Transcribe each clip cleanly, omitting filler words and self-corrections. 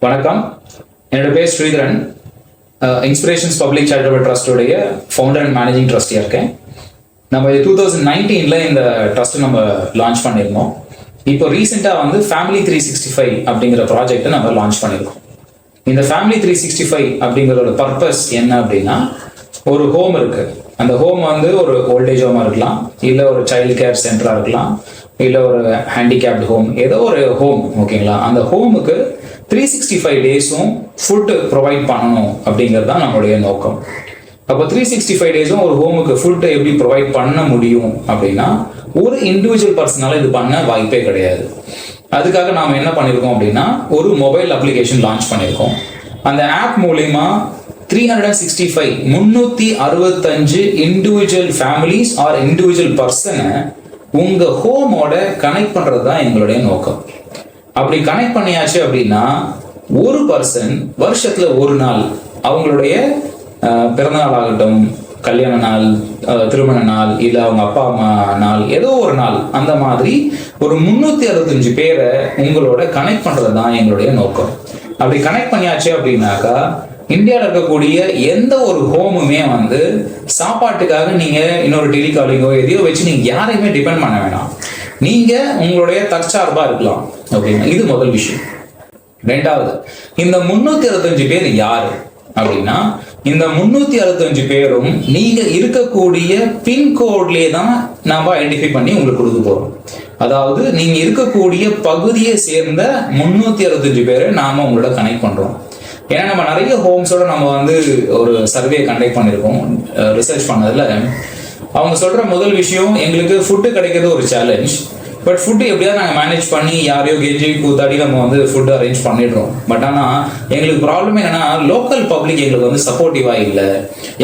வணக்கம். என்னோட பேர் ஸ்ரீதரன். இன்ஸ்பிரேஷன்ஸ் பப்ளிக் சேரிட்டபிள் ட்ரஸ்டோடைய ஃபவுண்டர் அண்ட் மேனேஜிங் ட்ரஸ்டியாக இருக்கேன். நம்ம 2019 இந்த ட்ரஸ்ட் நம்ம லான்ச் பண்ணியிருந்தோம். இப்போ ரீசெண்டாக ஃபேமிலி 365 அப்படிங்கிற ப்ராஜெக்டை நம்ம லான்ச் பண்ணியிருக்கோம். இந்த ஃபேமிலி 365 அப்படிங்கிறதோட பர்பஸ் என்ன அப்படின்னா, ஒரு ஹோம் இருக்கு. அந்த ஹோம் ஒரு ஓல்டேஜ் ஹோமாக இருக்கலாம், இல்லை ஒரு சைல்டு கேர் சென்டராக இருக்கலாம், இல்லை ஒரு ஹேண்டிகேப்டு ஹோம், ஏதோ ஒரு ஹோம். ஓகேங்களா? அந்த ஹோமுக்கு 365 டேஸும் ஃபுட்டு ப்ரொவைட் பண்ணணும் அப்படிங்கிறது தான் நம்மளுடைய நோக்கம். அப்போ 365 டேஸும் ஒரு ஹோமுக்கு ஃபுட்டு எப்படி ப்ரொவைட் பண்ண முடியும் அப்படின்னா, ஒரு இண்டிவிஜுவல் பர்சனால இது பண்ண வாய்ப்பே கிடையாது. அதுக்காக நாம் என்ன பண்ணியிருக்கோம் அப்படின்னா, ஒரு மொபைல் அப்ளிகேஷன் லான்ச் பண்ணியிருக்கோம். அந்த ஆப் மூலிமா 365 இண்டிவிஜுவல் ஃபேமிலிஸ் ஆர் இண்டிவிஜுவல் பர்சனை உங்கள் ஹோமோட கனெக்ட் பண்ணுறது தான் எங்களுடைய நோக்கம். அப்படி கனெக்ட் பண்ணியாச்சு அப்படின்னா, ஒரு பர்சன் வருஷத்துல ஒரு நாள் அவங்களுடைய பிறந்தநாள் ஆகட்டும், கல்யாண நாள், திருமண நாள், இல்லை அவங்க அப்பா அம்மா நாள், ஏதோ ஒரு நாள், அந்த மாதிரி ஒரு 365 பேரை உங்களோட கனெக்ட் பண்றது தான் எங்களுடைய நோக்கம். அப்படி கனெக்ட் பண்ணியாச்சு அப்படின்னாக்கா, இந்தியாவில் இருக்கக்கூடிய எந்த ஒரு ஹோமுமே சாப்பாட்டுக்காக நீங்க இன்னொரு டெலிகாலிங்கோ எதையோ வச்சு நீங்க யாரையுமே டிபெண்ட் பண்ண வேணாம். நீங்க உங்களுடைய தற்சார்பா இருக்கலாம். ஓகேங்களா? இது முதல் விஷயம். ரெண்டாவது, இந்த 365 பேர் யாரு அப்படின்னா, இந்த 365 பேரும் நீங்க இருக்கக்கூடிய பின்கோட்லேயே தான் நாம ஐடென்டிஃபை பண்ணி உங்களுக்கு கொடுக்க போறோம். அதாவது நீங்க இருக்கக்கூடிய பகுதியை சேர்ந்த 365 பேரை நாம உங்களோட கனெக்ட் பண்றோம். ஏன்னா நம்ம நிறைய ஹோம்ஸோட நம்ம ஒரு சர்வே கண்டக்ட் பண்ணியிருக்கோம். ரிசர்ச் பண்ணதுல அவங்க சொல்ற முதல் விஷயம், எங்களுக்கு ஃபுட்டு கிடைக்கிறது ஒரு சேலஞ்ச். பட் ஃபுட்டு எப்படியாவது நாங்கள் மேனேஜ் பண்ணி யாரையோ கெஞ்சி கூத்தாடி நம்ம ஃபுட்டு அரேஞ்ச் பண்ணிடுறோம். பட் ஆனால் எங்களுக்கு ப்ராப்ளம் என்னன்னா, லோக்கல் பப்ளிக் எங்களுக்கு சப்போர்ட்டிவாக இல்லை,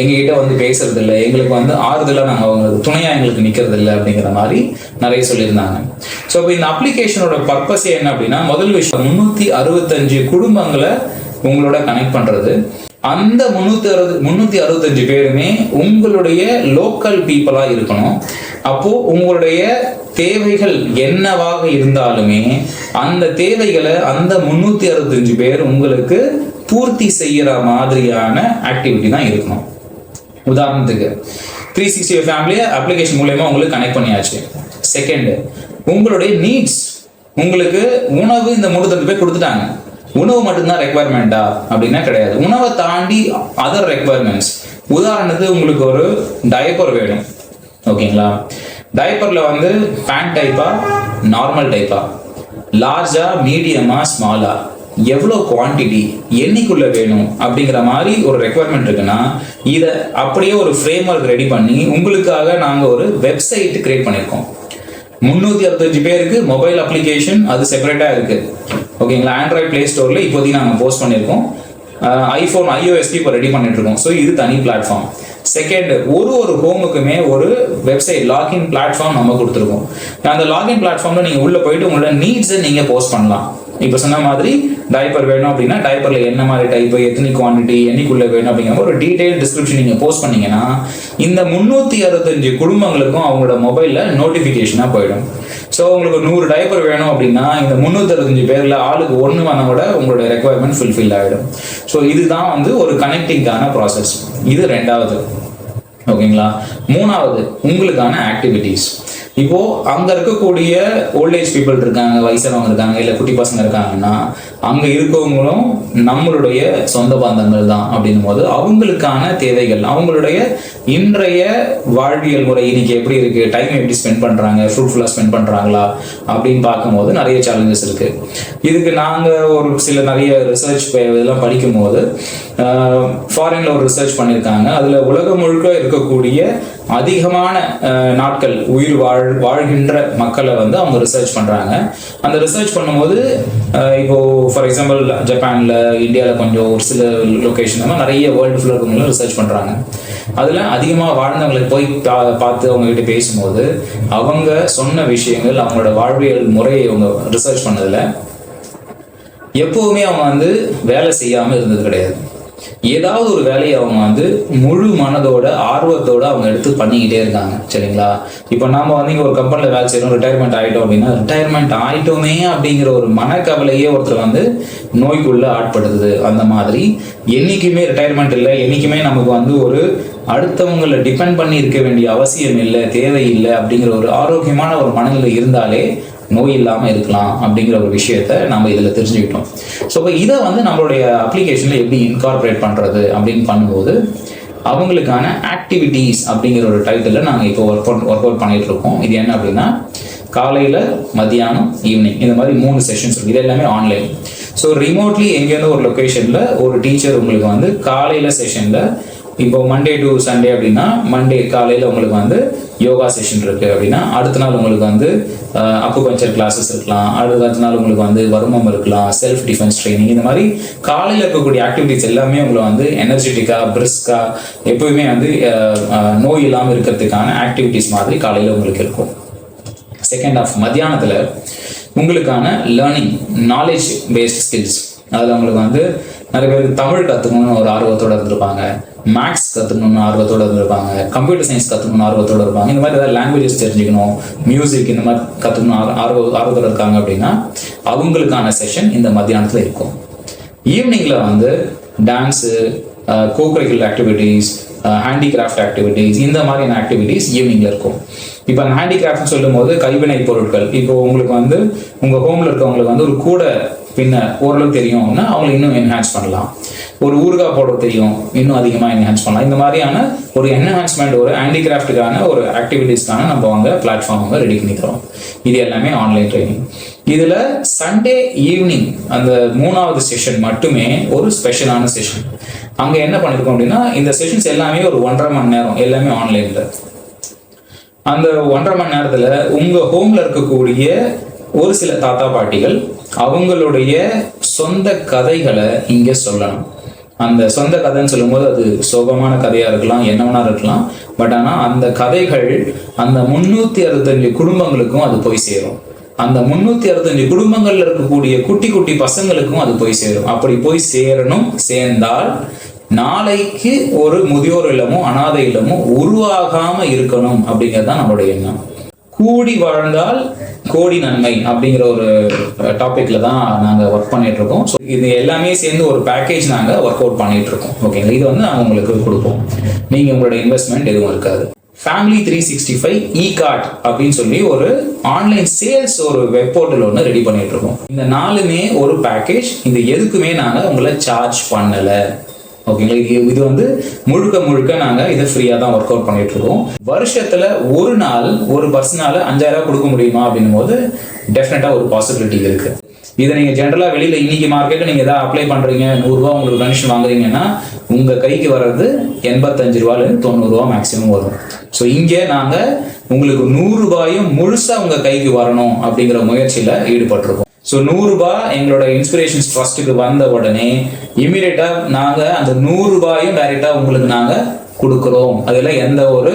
எங்ககிட்ட பேசுறது இல்லை, எங்களுக்கு ஆறுதலாக நாங்கள் அவங்களுக்கு துணையாக எங்களுக்கு நிற்கிறது இல்லை அப்படிங்கிற மாதிரி நிறைய சொல்லியிருந்தாங்க. ஸோ இப்போ இந்த அப்ளிகேஷனோட பர்பஸே என்ன அப்படின்னா, முதல் விஷயம் 365 குடும்பங்களை உங்களோட கனெக்ட் பண்றது. அந்த 365 பேருமே உங்களுடைய லோக்கல் பீப்புளா இருக்கணும். அப்போ உங்களுடைய தேவைகள் என்னவாக இருந்தாலுமே அந்த தேவைகளை அந்த 365 பேர் உங்களுக்கு பூர்த்தி செய்யற மாதிரியான ஆக்டிவிட்டி தான் இருக்கணும். உதாரணத்துக்கு 365 ஃபேமிலியை அப்ளிகேஷன் மூலமா உங்களுக்கு கனெக்ட் பண்ணியாச்சு. செகண்ட், உங்களுடைய நீட்ஸ், உங்களுக்கு உணவு இந்த 365 பேர் கொடுத்துட்டாங்க. உணவு மட்டும்தான் ரெக்குவயர்மெண்டா அப்படின்னா கிடையாது. உணவை தாண்டி அதர் ரெக்குவயர்மெண்ட்ஸ். உதாரணத்துக்கு உங்களுக்கு ஒரு டயப்பர் வேணும். ஓகேங்களா? டயப்பர்ல பேண்ட் டைப்பா, நார்மல் டைப்பா, லார்ஜா, மீடியமா, ஸ்மாலா, எவ்வளோ குவான்டிட்டி, என்னைக்குள்ள வேணும் அப்படிங்கிற மாதிரி ஒரு ரெக்குவயர்மெண்ட் இருக்குன்னா, இதை அப்படியே ஒரு ஃப்ரேம் ஒர்க் ரெடி பண்ணி உங்களுக்காக நாங்கள் ஒரு வெப்சைட் கிரியேட் பண்ணியிருக்கோம். 365 பேருக்கு மொபைல் அப்ளிகேஷன் அது செப்பரேட்டா இருக்கு. ஓகேங்களா? ஆண்ட்ராய்ட் பிளே ஸ்டோர்ல இப்போதைக்கு நாங்கள் போஸ்ட் பண்ணியிருக்கோம். ஐஃபோன் iOS இப்போ ரெடி பண்ணிட்டு இருக்கோம். ஸோ இது தனி பிளாட்ஃபார்ம். செகண்ட், ஒரு ஹோமுக்குமே ஒரு வெப்சைட் லாகின் பிளாட்ஃபார்ம் நம்ம கொடுத்துருக்கோம். அந்த லாகின் பிளாட்ஃபார்ம்ல நீங்க உள்ள போயிட்டு உங்களோட நீட்ஸை நீங்க போஸ்ட் பண்ணலாம். இப்போ சொன்ன மாதிரி டைப்பர் வேணும் அப்படின்னா டைப்பர்ல என்ன மாதிரி டைப், எத்தனை குவான்டிட்டி, என்னைக்குள்ள வேணும் அப்படிங்கிற ஒரு டீடைல் டிஸ்கிரிப்ஷன் நீங்க போஸ்ட் பண்ணீங்கன்னா, இந்த 365 குடும்பங்களுக்கும் அவங்களோட மொபைல்ல நோட்டிபிகேஷனா போயிடும். ஸோ உங்களுக்கு 100 டைப்பர் வேணும் அப்படின்னா, இந்த 365 பேர்ல ஆளுக்கு 1 வந்தா கூட உங்களோட ரெக்குவயர்மெண்ட் ஃபுல்ஃபில் ஆகிடும். ஸோ இதுதான் ஒரு கனெக்டிங்கான ப்ராசஸ். இது ரெண்டாவது. ஓகேங்களா? மூணாவது, உங்களுக்கான ஆக்டிவிட்டிஸ். இப்போ அங்க இருக்கக்கூடிய ஓல்டேஜ் பீப்புள் இருக்காங்க, வயசானவங்க இருக்காங்க, இல்ல குட்டி பசங்க இருக்காங்கன்னா, அங்க இருக்கவங்களும் நம்மளுடைய சொந்த பந்தங்கள் தான். அப்படின்னும் போது அவங்களுக்கான தேவைகள், அவங்களுடைய இன்றைய வாழ்வியல் முறை இன்னைக்கு எப்படி இருக்கு, டைம் எப்படி ஸ்பெண்ட் பண்றாங்க, ஃப்ரூட்ஃபுல்லா ஸ்பெண்ட் பண்றாங்களா அப்படின்னு பார்க்கும்போது நிறைய சேலஞ்சஸ் இருக்கு. இதுக்கு நாங்க ஒரு சில நிறைய ரிசர்ச் இதெல்லாம் படிக்கும் போது, ஃபாரின்ல ஒரு ரிசர்ச் பண்ணியிருக்காங்க. அதுல உலகம் முழுக்க இருக்கக்கூடிய அதிகமான நாட்கள் உயிர் வாழ்கின்ற மக்களை அவங்க ரிசர்ச் பண்றாங்க. அந்த ரிசர்ச் பண்ணும்போது இப்போ ஃபார் எக்ஸாம்பிள் ஜப்பான்ல, இந்தியாவில் கொஞ்சம் ஒரு சில லொகேஷன் நிறைய வேர்ல்டு ஃபுல்லாக இருக்கவங்களும் ரிசர்ச் பண்றாங்க. அதுல அதிகமாக வாழ்ந்தவங்களுக்கு போய் பார்த்து அவங்க கிட்ட பேசும்போது அவங்க சொன்ன விஷயங்கள், அவங்களோட வாழ்வியல் முறையை அவங்க ரிசர்ச் பண்ணதுல எப்பவுமே அவங்க வேலை செய்யாம இருந்தது கிடையாது. ஏதாவது ஒரு வேலையை அவங்க வந்து முழு மனதோட ஆர்வத்தோட அவங்க எடுத்து பண்ணிக்கிட்டே இருக்காங்க. சரிங்களா? இப்போ நாம வந்து இங்க ஒரு கம்பெனில வேலை செய்யறோம், ரிட்டையர்மெண்ட் ஆயிட்டோம் அப்படின்னா, ரிட்டையர்மெண்ட் ஆயிட்டோமே அப்படிங்கிற ஒரு மனக்கவலையே ஒருத்தர் வந்து நோய்க்குள்ள ஆட்படுத்துது. அந்த மாதிரி என்னைக்குமே ரிட்டையர்மெண்ட் இல்லை, என்னைக்குமே நமக்கு வந்து ஒரு அடுத்தவங்களை டிபெண்ட் பண்ணி இருக்க வேண்டிய அவசியம் இல்லை, தேவையில்லை அப்படிங்கிற ஒரு ஆரோக்கியமான ஒரு மனநிலை இருந்தாலே நோய் இல்லாமல் இருக்கலாம் அப்படிங்கிற ஒரு விஷயத்த நம்ம இதில் தெரிஞ்சுக்கிட்டோம். ஸோ இப்போ இதை வந்து நம்மளுடைய அப்ளிகேஷனில் எப்படி இன்கார்பரேட் பண்ணுறது அப்படின்னு பண்ணும்போது, அவங்களுக்கான ஆக்டிவிட்டீஸ் அப்படிங்கிற ஒரு டைட்டிலில் நாங்கள் இப்போ ஒர்க் அவுட் பண்ணிட்டு இருக்கோம். இது என்ன அப்படின்னா, காலையில், மதியானம், ஈவினிங், இந்த மாதிரி 3 செஷன்ஸ் இருக்குது. இது எல்லாமே ஆன்லைன். ஸோ ரிமோட்லி எங்கேருந்து ஒரு லொக்கேஷனில் ஒரு டீச்சர் உங்களுக்கு வந்து காலையில் செஷனில், இப்போ மண்டே டு சண்டே அப்படின்னா, மண்டே காலையில் உங்களுக்கு வந்து யோகா செஷன் இருக்குது அப்படின்னா, அடுத்த நாள் உங்களுக்கு வந்து அக்குபஞ்சர் கிளாஸஸ் இருக்கலாம், அடுத்த நாள் உங்களுக்கு வந்து வருமம் இருக்கலாம், செல்ஃப் டிஃபென்ஸ் ட்ரைனிங், இந்த மாதிரி காலையில் இருக்கக்கூடிய ஆக்டிவிட்டிஸ் எல்லாமே உங்களை வந்து எனர்ஜெட்டிக்காக, பிரிஸ்காக, எப்பவுமே வந்து நோய் இல்லாமல் இருக்கிறதுக்கான ஆக்டிவிட்டிஸ் மாதிரி காலையில் உங்களுக்கு இருக்கும். செகண்ட் ஆஃப் மத்தியானத்தில் உங்களுக்கான லேர்னிங், நாலேஜ் பேஸ்ட் ஸ்கில்ஸ். அதில் உங்களுக்கு வந்து நிறைய பேருக்கு தமிழ் கற்றுக்கணும்னு ஒரு ஆர்வத்தோடு இருந்திருப்பாங்க, மேக்ஸ் கற்றுக்கணும்னு ஆர்வத்தோடு இருந்திருப்பாங்க, கம்ப்யூட்டர் சயின்ஸ் கற்றுக்கணும்னு ஆர்வத்தோடு இருப்பாங்க, இந்த மாதிரி ஏதாவது லாங்குவேஜஸ் தெரிஞ்சுக்கணும், மியூசிக் இந்த மாதிரி கற்றுக்கணும் ஆர்வத்தோடு இருக்காங்க அப்படின்னா அவங்களுக்கான செஷன் இந்த மத்தியானத்தில் இருக்கும். ஈவினிங்கில் வந்து dance, co-curricular activities, handicraft activities, இந்த மாதிரியான ஆக்டிவிட்டீஸ் ஈவினிங்கில் இருக்கும். இப்போ அந்த ஹேண்டிகிராஃப்ட்னு சொல்லும் போது கைவினை பொருட்கள், இப்போ உங்களுக்கு வந்து உங்கள் ஹோமில் இருக்கவங்களுக்கு வந்து ஒரு கூடை பின்ன ஓரளவு தெரியும் அப்படின்னா அவங்களை இன்னும் என்ஹான்ஸ் பண்ணலாம். ஒரு ஊறுகாய் போட தெரியும், இன்னும் அதிகமாக என்ஹான்ஸ் பண்ணலாம். இந்த மாதிரியான ஒரு என்ஹான்ஸ்மெண்ட், ஒரு ஹேண்டிகிராஃப்டுக்கான ஒரு ஆக்டிவிட்டீஸ்க்கான நம்ம அங்கே பிளாட்ஃபார்ம் அங்கே ரெடி பண்ணி தரோம். இது எல்லாமே ஆன்லைன் ட்ரைனிங். இதில் சண்டே ஈவினிங் அந்த 3வது செஷன் மட்டுமே ஒரு ஸ்பெஷலான செஷன். அங்கே என்ன பண்ணியிருக்கோம் அப்படின்னா, இந்த செஷன்ஸ் எல்லாமே ஒரு 1.5 மணி நேரம், எல்லாமே ஆன்லைனில். அந்த 1.5 மணி நேரத்தில் உங்கள் ஹோமில் இருக்கக்கூடிய ஒரு சில தாத்தா பாட்டிகள் அவங்களுடைய சொந்த கதைகளை இங்கே சொல்லணும். அந்த சொந்த கதைன்னு சொல்லும்போது அது சோகமான கதையாக இருக்கலாம், என்ன வேணா இருக்கலாம். பட் ஆனால் அந்த கதைகள் அந்த 365 குடும்பங்களுக்கும் அது போய் சேரும். அந்த 365 குடும்பங்கள்ல இருக்கக்கூடிய குட்டி குட்டி பசங்களுக்கும் அது போய் சேரும். அப்படி போய் சேரணும். சேர்ந்தால் நாளைக்கு ஒரு முதியோர் இல்லமோ அனாதை இல்லமோ உருவாகாம இருக்கணும் அப்படிங்கிறது தான் நம்மளுடைய எண்ணம். கூடி வாழ்ந்தால் கோடி நன்மை அப்படிங்கிற ஒரு டாபிக்ல தான் நாங்கள் ஒர்க் பண்ணிட்டு இருக்கோம். ஸோ இது எல்லாமே சேர்ந்து ஒரு பேக்கேஜ் நாங்கள் ஒர்க் அவுட் பண்ணிட்டு இருக்கோம். ஓகேங்களா? இது வந்து நாங்கள் உங்களுக்கு கொடுப்போம். நீங்கள் உங்களோட இன்வெஸ்ட்மெண்ட் எதுவும் இருக்காது. ஃபேமிலி 365 இ-கார்ட் அப்படின்னு சொல்லி ஒரு ஆன்லைன் சேல்ஸ் ஒரு வெப் போர்ட்டல் ஒன்று ரெடி பண்ணிட்டு இருக்கோம். இந்த 4மே ஒரு பேக்கேஜ். இது எதுக்குமே நாங்கள் உங்களை சார்ஜ் பண்ணலை. ஓகேங்களா? இது வந்து முழுக்க நாங்கள் இதை ஃப்ரீயாக தான் ஒர்க் அவுட் பண்ணிட்டு இருக்கோம். வருஷத்துல ஒரு நாள் ஒரு பர்சனால 5000 கொடுக்க முடியுமா அப்படின்னும் போது டெஃபினட்டா ஒரு பாசிபிலிட்டி இருக்கு. இதை நீங்க ஜென்ரலா வெளியில இன்னைக்கு மார்க்கெட்ல நீங்க ஏதாவது அப்ளை பண்றீங்க, 100 ரூபா உங்களுக்கு கமிஷன் வாங்குறீங்கன்னா உங்க கைக்கு வர்றது 85 ரூபாயிலிருந்து 90 ரூபா மேக்சிமம் வரும். ஸோ இங்கே நாங்க உங்களுக்கு 100 ரூபாயும் முழுசா உங்க கைக்கு வரணும் அப்படிங்கிற முயற்சியில ஈடுபட்டிருக்கோம். ஸோ 100 ரூபாய் எங்களோட இன்ஸ்பிரேஷன்ஸ் ட்ரஸ்ட்டுக்கு வந்த உடனே இமீடியட்டா நாங்க அந்த 100 ரூபாயும் டைரக்டா உங்களுக்கு நாங்க கொடுக்குறோம். அதுல எந்த ஒரு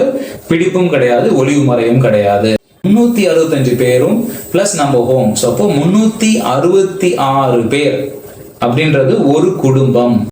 பிடிப்பும் கிடையாது, ஒளிவு மறைவும் கிடையாது. 365 பேரும் பிளஸ் நம்ம ஹோம். ஸோ அப்போ 366 பேர் அப்படின்றது ஒரு குடும்பம்.